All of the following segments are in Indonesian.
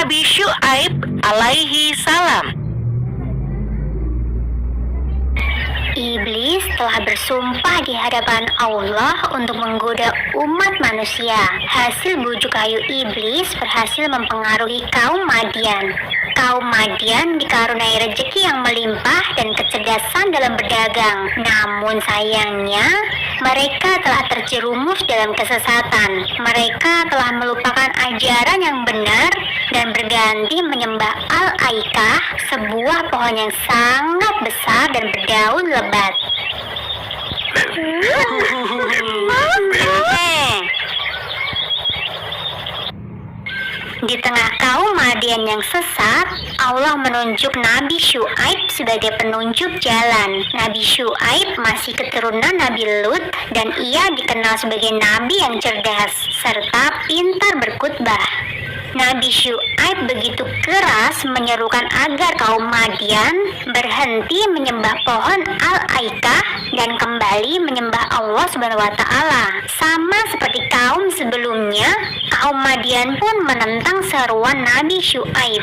Nabi Syu'aib alaihi salam. Iblis telah bersumpah di hadapan Allah untuk menggoda umat manusia. Hasil bujuk rayu iblis berhasil mempengaruhi kaum Madian. Kaum Madian dikaruniai rezeki yang melimpah dan kecerdasan dalam berdagang. Namun sayangnya, mereka telah terjerumus dalam kesesatan. Mereka telah melupakan ajaran yang benar dan berganti menyembah Al-Aikah, sebuah pohon yang sangat besar dan berdaun lebat. Di tengah kaum Madian yang sesat, Allah menunjuk Nabi Syu'aib sebagai penunjuk jalan. Nabi Syu'aib masih keturunan Nabi Lut dan ia dikenal sebagai nabi yang cerdas serta pintar berkhutbah. Nabi Syu'aib begitu keras menyerukan agar kaum Madian berhenti menyembah pohon Al-Aikah dan kembali menyembah Allah Subhanahu wa Ta'ala. Sama seperti kaum sebelumnya, kaum Madian pun menentang seruan Nabi Syu'aib.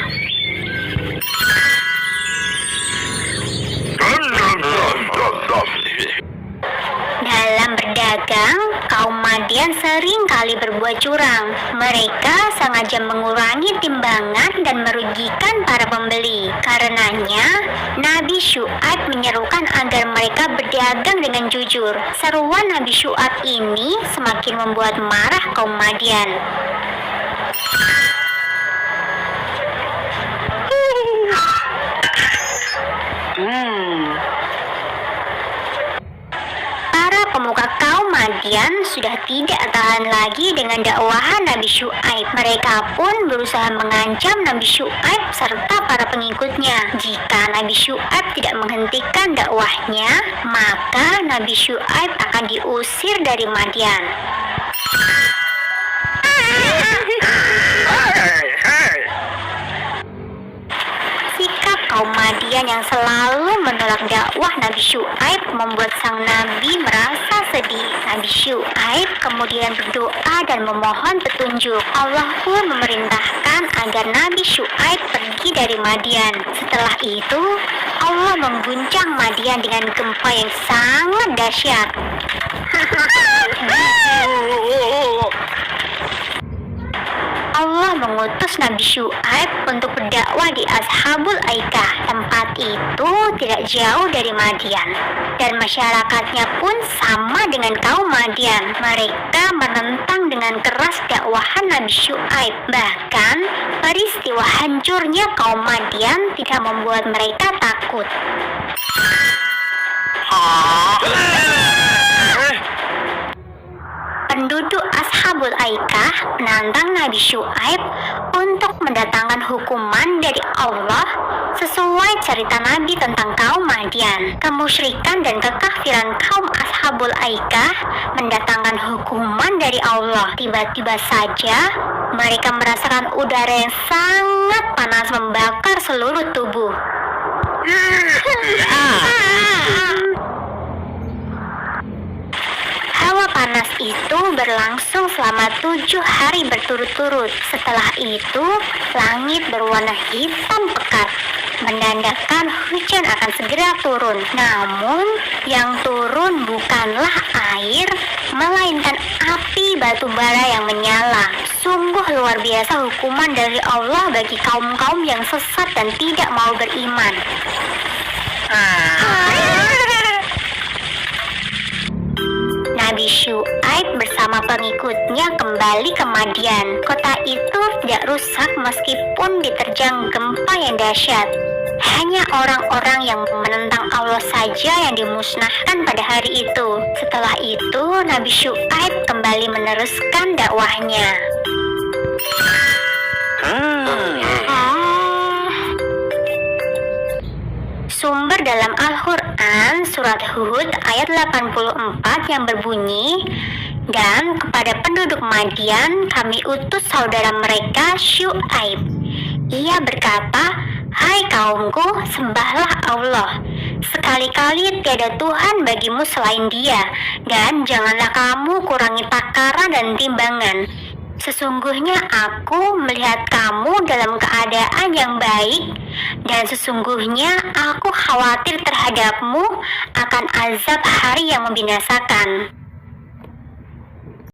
Dalam berdagang, kaum Madian sering kali berbuat curang. Mereka sengaja mengurangi timbangan dan merugikan para pembeli. Karenanya, Nabi Syu'aib menyerukan agar mereka berdagang dengan jujur. Seruan Nabi Syu'aib ini semakin membuat marah kaum Madian. Pemuka kaum Madian sudah tidak tahan lagi dengan dakwahan Nabi Syu'aib. Mereka pun berusaha mengancam Nabi Syu'aib serta para pengikutnya. Jika Nabi Syu'aib tidak menghentikan dakwahnya, maka Nabi Syu'aib akan diusir dari Madian. Sikap kaum Madian yang selalu menolak dakwah Nabi Syu'aib membuat sang Nabi merasa sedih. Nabi Syu'aib kemudian berdoa dan memohon petunjuk. Allah pun memerintahkan agar Nabi Syu'aib pergi dari Madian. Setelah itu, Allah mengguncang Madian dengan gempa yang sangat dahsyat. Allah mengutus Nabi Syu'aib untuk berdakwah di Ashabul Aikah. Tempat itu tidak jauh dari Madian, dan masyarakatnya pun sama dengan kaum Madian. Mereka menentang dengan keras dakwahan Nabi Syu'aib. Bahkan peristiwa hancurnya kaum Madian tidak membuat mereka takut. Penduduk Ashabul Aikah menantang Nabi Syu'aib untuk mendatangkan hukuman dari Allah sesuai cerita Nabi tentang kaum Madian. Kemusyrikan dan kekafiran kaum Ashabul Aikah mendatangkan hukuman dari Allah. Tiba-tiba saja mereka merasakan udara yang sangat panas membakar seluruh tubuh. Hawa panas itu berlangsung selama 7 hari berturut-turut. Setelah itu, langit berwarna hitam pekat, menandakan hujan akan segera turun. Namun, yang turun bukanlah air, melainkan api batu bara yang menyala. Sungguh luar biasa hukuman dari Allah bagi kaum-kaum yang sesat dan tidak mau beriman. Nabi Syu'aib bersama pengikutnya kembali ke Madian. Kota itu tidak rusak meskipun diterjang gempa yang dahsyat. Hanya orang-orang yang menentang Allah saja yang dimusnahkan pada hari itu. Setelah itu, Nabi Syu'aib kembali meneruskan dakwahnya. Sumber dalam Al-Quran surat Hud ayat 84 yang berbunyi, "Dan kepada penduduk Madian kami utus saudara mereka Syu'aib. Ia berkata, hai kaumku, sembahlah Allah. Sekali-kali tiada Tuhan bagimu selain Dia, dan janganlah kamu kurangi takaran dan timbangan. Sesungguhnya aku melihat kamu dalam keadaan yang baik, dan sesungguhnya aku khawatir terhadapmu akan azab hari yang membinasakan.